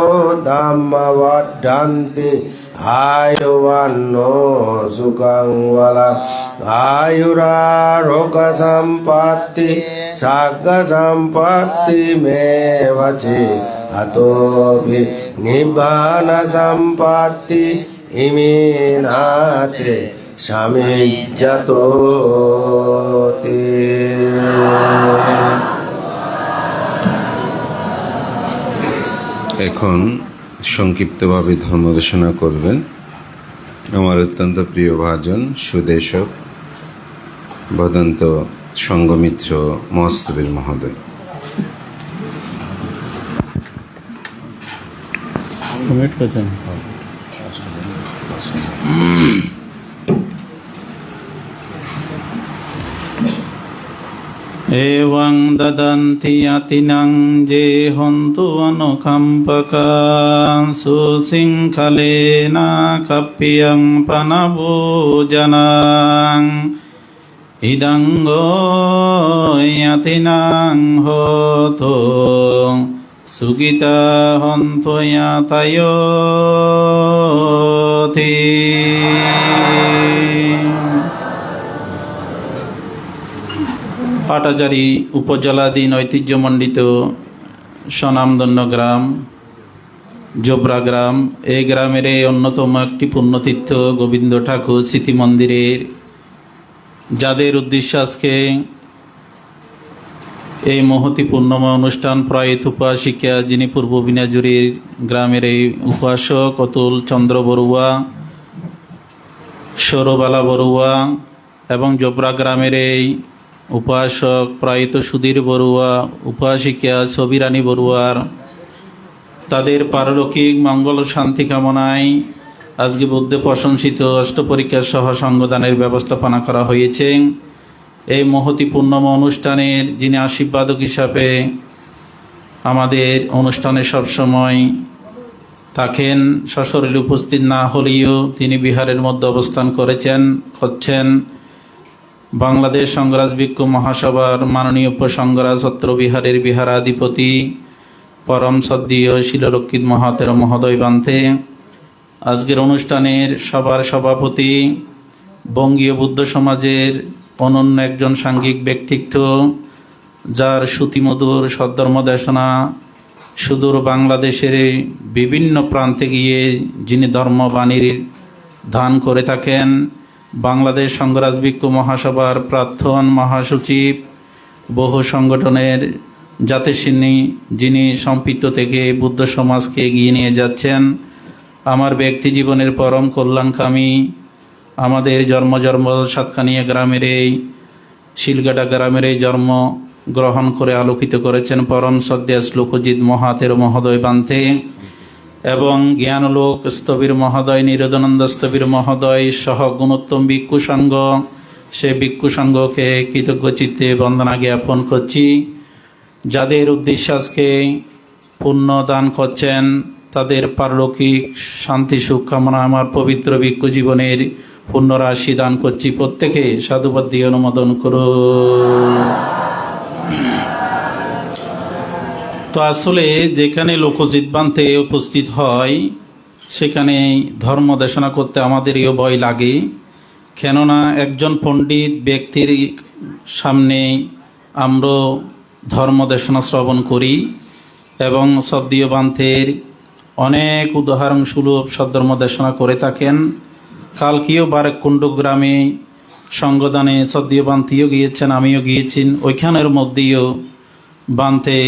ধম্মবদ্ধন্তি আয়ুর্বন্নো সুখং বলম আয়ুরারোগ্য সম্পত্তি সাগ্য সম্পত্তি মেবচে अतोऽपि निब्बान सम्पत्ति इमेनाते समिज्जतोते। এখন সংক্ষিপ্তভাবে ধর্মদেশনা করবেন আমার অত্যন্ত প্রিয় ভাজন সুদেশক বদন্ত সঙ্গমিত্র মহস্তবীর মহোদয়। एवं ददन्ति यतिनं जे हन्तु अनुकम्पकान् सुशृङ्खलेन कप्यं पनभोजनान् इदं गो यतिनां होतो सुखिता हन्तु यातयोति। পাটাজারি উপজেলাধীন ঐতিহ্যমণ্ডিত স্বনামধন্য গ্রাম জোবরা গ্রাম। এই গ্রামের অন্যতম একটি পুণ্যতীর্থ গোবিন্দ ঠাকুর স্মৃতি মন্দিরের যাদের উদ্দেশ্যে আজকে এই মহতি পূর্ণময় অনুষ্ঠান প্রয়াত উপাসিকা, যিনি পূর্ব বিনাজুরির গ্রামের এই উপাসক অতুল চন্দ্র বড়ুয়া, সৌরবালা বড়ুয়া এবং জোবরা গ্রামের এই উপাসক প্রয়াত সুধীর বড়ুয়া, উপাসিকা ছবিরানী বড়ুয়ার তাদের পারলৌকিক মঙ্গল শান্তি কামনায় আজকে বুদ্ধে প্রশংসিত অষ্টপরীক্ষা সহ সঙ্গদানের ব্যবস্থাপনা করা হয়েছে। এই মহতি পূর্ণময় অনুষ্ঠানের যিনি আশীর্বাদক হিসাবে আমাদের অনুষ্ঠানে সবসময় থাকেন, সশরীরে উপস্থিত না হলেও তিনি বিহারের মধ্যে অবস্থান করছেন বাংলাদেশ সংঘরাজ ভিক্ষু মহাসভার মাননীয় উপসংঘরাজ সত্র বিহারের বিহারাধিপতি পরম শ্রদ্ধেয় শিলরক্ষিত মহাতের মহোদয় বান্তে, আজকের অনুষ্ঠানের সবার সভাপতি, বঙ্গীয় বুদ্ধ সমাজের অনন্য একজন সাংঘিক ব্যক্তিত্ব, যার শ্রুতিমধুর সদ্ধর্ম দেশনা সুদূর বাংলাদেশের বিভিন্ন প্রান্তে গিয়ে যিনি ধর্মবাণীর দান করে থাকেন, বাংলাদেশ সংঘরাজ ভিক্ষু মহাসভার প্রাক্তন মহাসচিব, বহু সংগঠনের জাতিশিনী, যিনি সম্পৃক্ত থেকে বুদ্ধ সমাজকে এগিয়ে নিয়ে যাচ্ছেন, আমার ব্যক্তি জীবনের পরম কল্যাণকামী, আমাদের জন্ম সাতকানিয়া গ্রামের এই শিলগাটা গ্রামের এই জন্ম গ্রহণ করে আলোকিত করেছেন পরম শ্রদ্ধেয় শ্লোকজিৎ মহাতের মহোদয় বান্তে এবং জ্ঞানলোক স্থবির মহোদয়, নিরোধানন্দ স্থবির মহোদয় সহ গুণোত্তম ভিক্ষু সংঘ, সে ভিক্ষু সংঘকে কৃতজ্ঞ চিত্তে বন্দনা জ্ঞাপন করছি। যাদের উদ্দেশ্যে আজকে পুণ্য দান করছেন তাদের পারলৌকিক শান্তি সুখ কামনা আমার পবিত্র ভিক্ষু জীবনের পুণ্যরাশি দান করছি। প্রত্যেকে সাধুবাদ দিয়ে অনুমোদন করুন। তো আসলে যেখানে লোকজিৎ বান্তে উপস্থিত হয় সেখানে ধর্ম দেশনা করতে আমাদেরও ভয় লাগে, কেননা একজন পণ্ডিত ব্যক্তির সামনে আমরা ধর্ম দেশনা শ্রবণ করি এবং শ্রদ্ধেয় বান্তের অনেক উদাহরণ সুলভ সদ্ধর্ম দেশনা করে থাকেন। কালকেও বারেককুণ্ড গ্রামে সঙ্গদানে শ্রদ্ধেয় বান্তিও গিয়েছেন, আমিও গিয়েছি। ওইখানের মধ্যেও বান্তে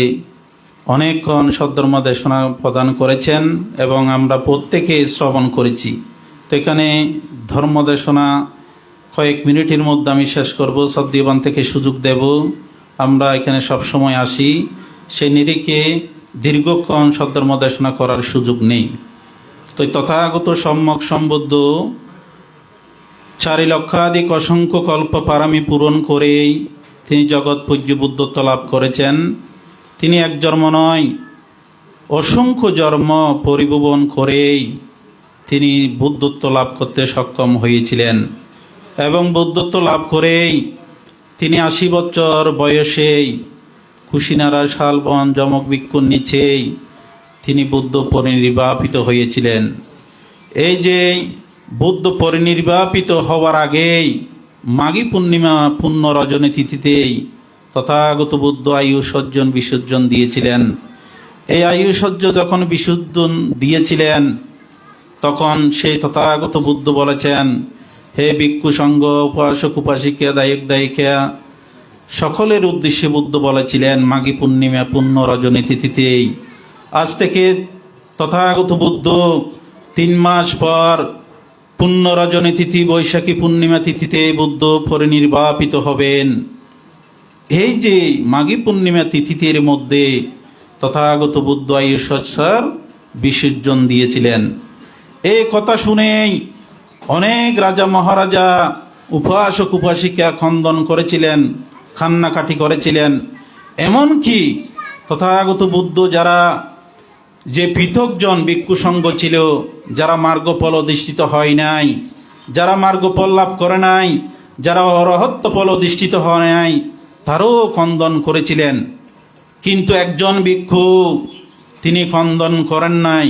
অনেকক্ষণ সদ্ধর্ম দেশনা প্রদান করেছেন এবং আমরা প্রত্যেকে শ্রবণ করেছি। তো এখানে ধর্ম দেশনা কয়েক মিনিটের মধ্যে আমি শেষ করব, শ্রদ্ধেয় বান্তেকে সুযোগ দেব। আমরা এখানে সবসময় আসি, সেই নিরিখে দীর্ঘক্ষণ সদ্ধর্ম দেশনা করার সুযোগ নেই। তো তথাগত সম্যক সম্বুদ্ধ 4 লক্ষাধিক অসংখ্য কল্প পারামি পূরণ করেই তিনি জগৎ পূজ্য বুদ্ধত্ব লাভ করেছেন। তিনি এক জন্ম নয়, অসংখ্য জন্ম পরিভ্রমণ করেই তিনি বুদ্ধত্ব লাভ করতে সক্ষম হয়েছিলেন এবং বুদ্ধত্ব লাভ করেই তিনি 80 বছর বয়সেই কুশিনারা শালবন যমক ভিক্ষুর নিচেই তিনি বুদ্ধ পরিনির্বাপিত হয়েছিলেন। এই যে বুদ্ধ পরিনির্বাপিত হওয়ার আগেই মাঘী পূর্ণিমা পুণ্য রজনী তিথিতেই তথাগত বুদ্ধ আয়ুসজ্জন বিসর্জন দিয়েছিলেন। এই আয়ুসজ্জ যখন বিসর্জন দিয়েছিলেন তখন সেই তথাগত বুদ্ধ বলেছেন, হে ভিক্ষু সংঘ, উপাসক উপাসিকা, দায়ক দায়িকা, সকলের উদ্দেশ্যে বুদ্ধ বলেছিলেন মাঘী পূর্ণিমা পুণ্য রজনী তিথিতেই আজ থেকে তথাগত বুদ্ধ 3 মাস পর পুণ্য রজনী তিথি বৈশাখী পূর্ণিমা তিথিতে বুদ্ধ পরিনির্বাপিত হবেন। এই যে মাঘী পূর্ণিমা তিথির মধ্যে তথাগত বুদ্ধ আয়ুসজ্জার বিসর্জন দিয়েছিলেন। এই কথা শুনেই অনেক রাজা মহারাজা উপাসক উপাসিকা খন্দন করেছিলেন, কান্নাকাটি করেছিলেন। এমনকি তথাগত বুদ্ধ যারা যে পৃথকজন ভিক্ষু সংঘ ছিল, যারা মার্গফল অধিষ্ঠিত হয় নাই, যারা মার্গফল লাভ করে নাই, যারা অরহত্ব ফল অধিষ্ঠিত হয় নাই, তারও খন্দন করেছিলেন। কিন্তু একজন ভিক্ষু তিনি খন্দন করেন নাই।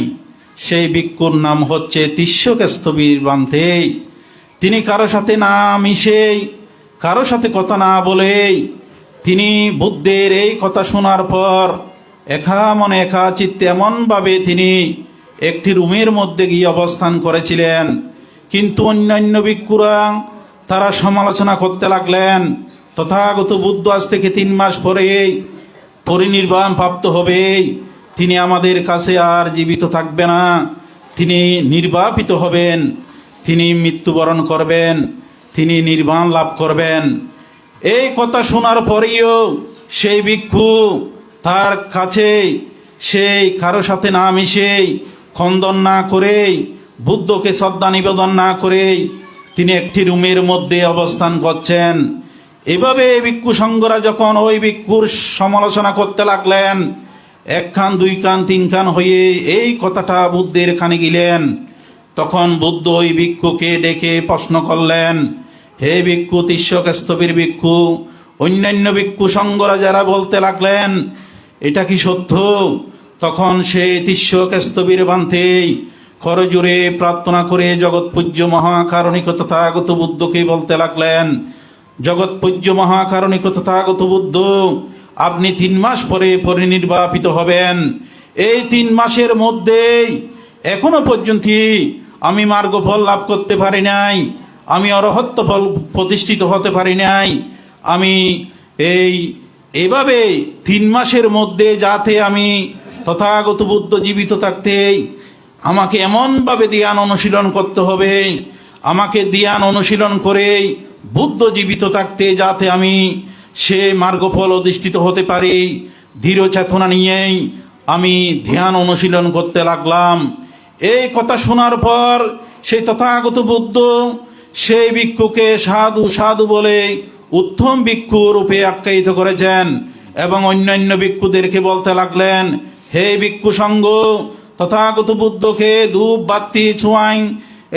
সেই ভিক্ষুর নাম হচ্ছে তিস্যকেস্তবীর বান্তে। তিনি কারো সাথে না মিশেই, কারো সাথে কথা না বলেই তিনি বুদ্ধের এই কথা শোনার পর একা মনে একা চিত্তে এমনভাবে তিনি একটি রুমের মধ্যে গিয়ে অবস্থান করেছিলেন। কিন্তু অন্যান্য ভিক্ষুরা তারা সমালোচনা করতে লাগলেন, তথাগত বুদ্ধ আজ থেকে 3 মাস পরে পরিনির্বাণ প্রাপ্ত হবে, তিনি আমাদের কাছে আর জীবিত থাকবে না, তিনি নির্বাপিত হবেন, তিনি মৃত্যুবরণ করবেন, তিনি নির্বাণ লাভ করবেন। এই কথা শোনার পরেও সেই ভিক্ষু তার কাছে সেই কারো সাথে না মিশে, খন্দন না করে, বুদ্ধকে শ্রদ্ধা নিবেদন না করে তিনি একটি রুমের মধ্যে অবস্থান করছেন। এভাবে ভিক্ষু সংঘরা যখন ওই ভিক্ষুর সমালোচনা করতে লাগলেন, 1 কান 2 কান 3 কান হয়ে এই কথাটা বুদ্ধের কানে গেলেন, তখন বুদ্ধ ওই ভিক্ষুকে ডেকে প্রশ্ন করলেন, হে ভিক্ষু, তিস্যকেস্তবীর ভিক্ষু, অন্যান্য ভিক্ষু সংঘরা যারা বলতে লাগলেন এটা কি সত্য? তখন সেই তিস্যকেস্তবীর বান্তেই করজোরে প্রার্থনা করে জগৎপূজ্য মহাকারণিক তথাগত বুদ্ধকে বলতে লাগলেন, জগৎপূজ্য মহাকারণিক তথাগত বুদ্ধ, আপনি 3 মাস পরে পরিনির্বাপিত হবেন। এই 3 মাসের মধ্যেই এখনো পর্যন্ত আমি মার্গফল লাভ করতে পারি নাই, আমি অরহত্য ফল প্রতিষ্ঠিত হতে পারি নাই। আমি এইভাবে 3 মাসের মধ্যে যাতে আমি তথাগত বুদ্ধ জীবিত থাকতে আমাকে এমনভাবে ধ্যান অনুশীলন করতে হবে, আমাকে ধ্যান অনুশীলন করে বুদ্ধ জীবিত থাকতে যাতে আমি সে মার্গফল অধিষ্ঠিত হতে পারি, দৃঢ় চেতনা নিয়েই আমি ধ্যান অনুশীলন করতে লাগলাম। এই কথা শোনার পর সেই তথাগত বুদ্ধ সেই ভিক্ষুকে সাধু সাধু বলে উত্তম ভিক্ষু রূপে আখ্যায়িত করেছেন এবং অন্যান্য ভিক্ষুদেরকে বলতে লাগলেন, হে ভিক্ষু সংঘ, তথাগত বুদ্ধকে ধূপ বাতি ছোঁয়াই,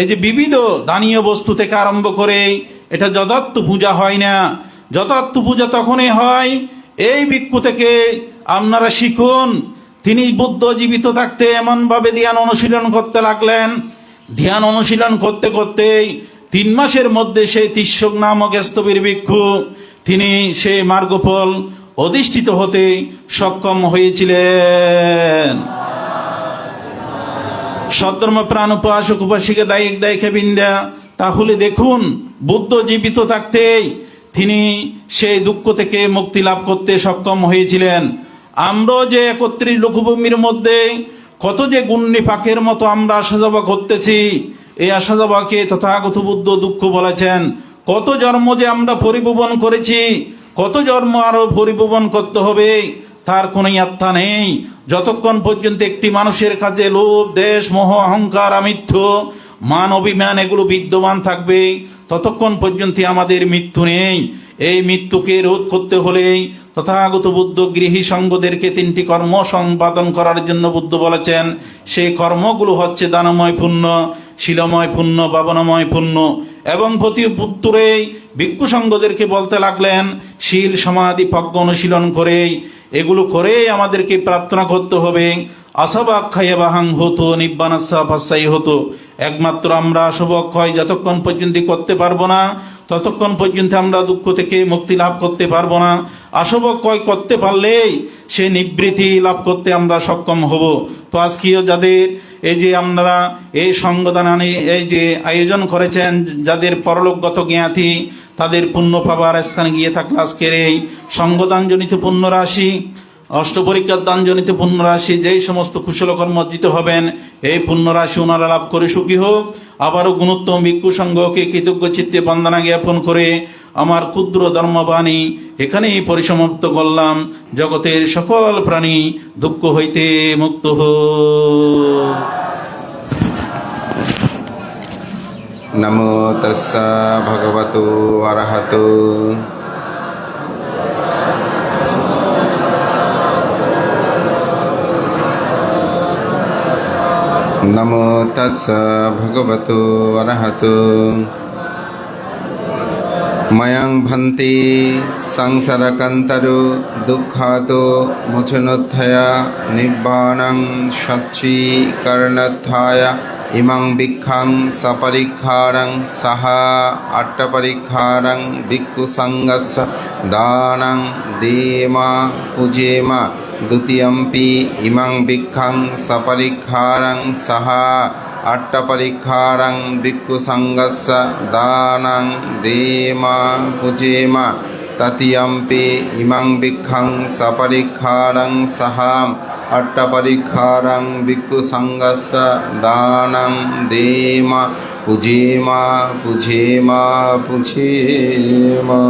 এই যে বিবিধ দানীয় বস্তু থেকে আরম্ভ করে এটা যথার্থ পূজা হয় না। যথার্থ পূজা তখনই হয় এই ভিক্ষু থেকে আপনারা শিখুন। তিনি বুদ্ধ জীবিত থাকতে এমনভাবে ধ্যান অনুশীলন করতে লাগলেন, ধ্যান অনুশীলন করতে করতেই 3 মাসের মধ্যে সেই তিস্যক নামক স্তবীর ভিক্ষু তিনি সেই মার্গফল অধিষ্ঠিত হতে সক্ষম হয়েছিলেন। সদ্ধর্ম প্রাণ উপাসক উপাসিকা দায়িক দায়িকা বিন্দা, তাহলে দেখুন বুদ্ধ জীবিত থাকতেই তিনি সেই দুঃখ থেকে মুক্তি লাভ করতে সক্ষম হয়েছিলেন। আমরাও যে 31 লোকভূমির মধ্যে কত যে গুণী পাখের মতো আমরা আসা যাওয়া করতেছি, এই আসা যাওয়াকে তথাগত বুদ্ধ দুঃখ বলেছেন। কত জন্ম যে আমরা পরিভ্রমণ করেছি, কত জন্ম আরো পরিভ্রমণ করতে হবে তার কোনো আত্মা নেই। যতক্ষণ পর্যন্ত একটি মানুষের কাছে লোভ, দেশ, মোহ, অহংকার, আমিত্ব, মান, অভিমান এগুলো বিদ্যমান থাকবে, ততক্ষণ পর্যন্ত আমাদের মৃত্যু নেই। এই মৃত্যুকে রোধ করতে হলে তথাগত বুদ্ধ গৃহী সঙ্গদেরকে 3টি কর্ম সম্পাদন করার জন্য বুদ্ধ বলেছেন। সেই কর্মগুলো হচ্ছে দানময় পুণ্য, শীলময় পুণ্য, বাবনময় পুণ্য। এবং প্রতি পুত্রে ভিক্ষু সঙ্গদেরকে বলতে লাগলেন, শীল সমাধি প্রজ্ঞ অনুশীলন করে এগুলো করে আমাদেরকে প্রার্থনা করতে হবে। আসবাক্ষয় বাহাং হতো নিব্বানাসা ভাষাই হতো। একমাত্র আমরা আসবক্ষয় যতক্ষণ পর্যন্ত করতে পারবো না, ততক্ষণ পর্যন্ত আমরা দুঃখ থেকে মুক্তি লাভ করতে পারবো না। আসবক্ষয় করতে পারলেই সে নিবৃত্তি লাভ করতে আমরা সক্ষম হব। তো আজকেও যাদের এই যে আপনারা এই সঙ্গদানে এই যে আয়োজন করেছেন, যাদের পরলোকগত জ্ঞাতি তাদের পুণ্য পাবার স্থানে গিয়ে থাকলে আজকের এই সঙ্গদানজনিত পুণ্য রাশি, অষ্টপরীক্ষার দানজনিত পুণ্য রাশি, যেই সমস্ত কুশলকর্ম অর্জিত হবেন এই পুণ্য রাশি ওনারা লাভ করে সুখী হোক। আবারও গুণোত্তম ভিক্ষু সংঘকে কৃতজ্ঞ চিত্তে বন্দনা জ্ঞাপন করে আমার ক্ষুদ্র ধর্মবাণী এখানেই পরিসমাপ্ত করলাম। জগতের সকল প্রাণী দুঃখ হইতে মুক্ত হোক। নমো তস্সা ভগবতো অরহতো নমো তস্সা ভগবতো অরহতো ময়ং ভন্তি সংসারকন্তরো দুঃখাতো মোচনোত্থয়া নিব্বাণং সচ্চীকরণোত্থায় ইমং ভিক্ষাং সপরিক্ষারং সাহা অট্টপরিক্ষারং ভিক্ষু সংঘস্য দানং দেমা পূজেমা দ্বিতীয়ম্পি ইমং ভিক্ষাং সপরিক্ষারং সাহা अट्टपरिखारं भिक्खु संघस्य दानं देमा पुजेमा ततियम्पि इमं भिक्षं सपरिखारं सहाम् अट्टपरिखारं भिक्खु संघस्य दानं देमा पुजेमा पुजेमा पुजेमा।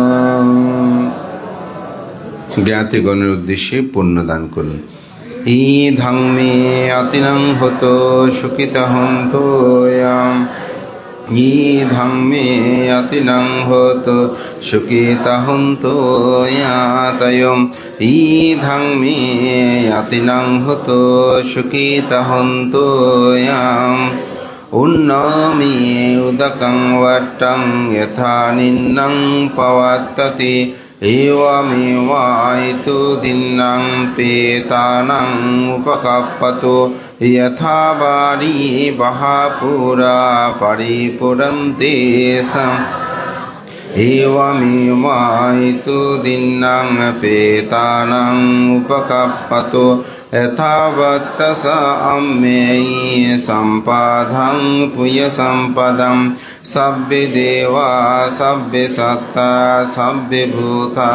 জ্ঞাতিগণের উদ্দেশ্যে পুণ্যদান করুন। ইধং মে অতিনং হতো সুখিতা হন্তোয়াম ইধং মে অতিনং হতো সুখিতা হন্তোয়াতয়ম ইধং মে অতিনং হতো সুখিতা হন্তোয়াম উন্নমি উদকং বট্টং যথা নিন্নং পবত্ততি एवमेवायतु दिन्नं पेतानं उपकप्पतो यथा वारी बहापुरा परिपुरं तेषाम् एवमेवायतु दिन्नं पेतानं उपकप्पतो यथावत्तस अम्मेयि सम्पदं पुयसम्पदं सभ्ये देवा सभ्ये सत्ता सभ्ये भूता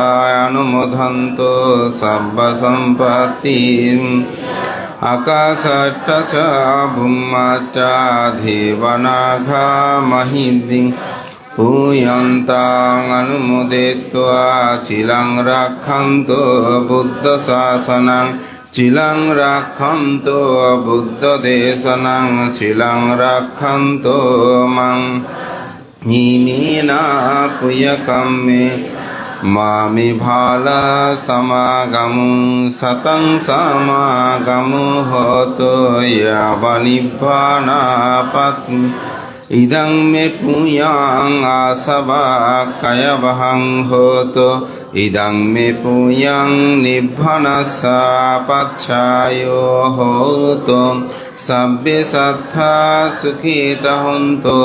अनुमोदन्तो सर्वसम्पत्तिम् आकाशट्ट च भूम्याश्च देवनागा महिन्द्रिं पूयन्तां अनुमोदित्वा चिरं रक्षन्तु बुद्धशासनं चिरं रक्षन्तु बुद्धदेशनं चिरं रक्षन्तु मां इमेना पुयकं मे मामि भाला समागमो सतं समागमो होतो यावनिब्बानापत् इदं मे पुयां आसवा कयवहं होतो इदं मे पुयां निभ्भनसापच्छायो होतो सभ्ये सत्था सुखिता हन्तो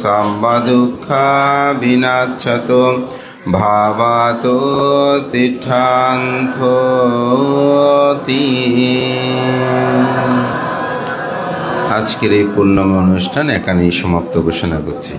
सर्वदुःखा विनाच्छतो भावातो तिष्ठन्ति। আজকের এই পূর্ণাঙ্গ অনুষ্ঠান এখানেই সমাপ্ত ঘোষণা করছি।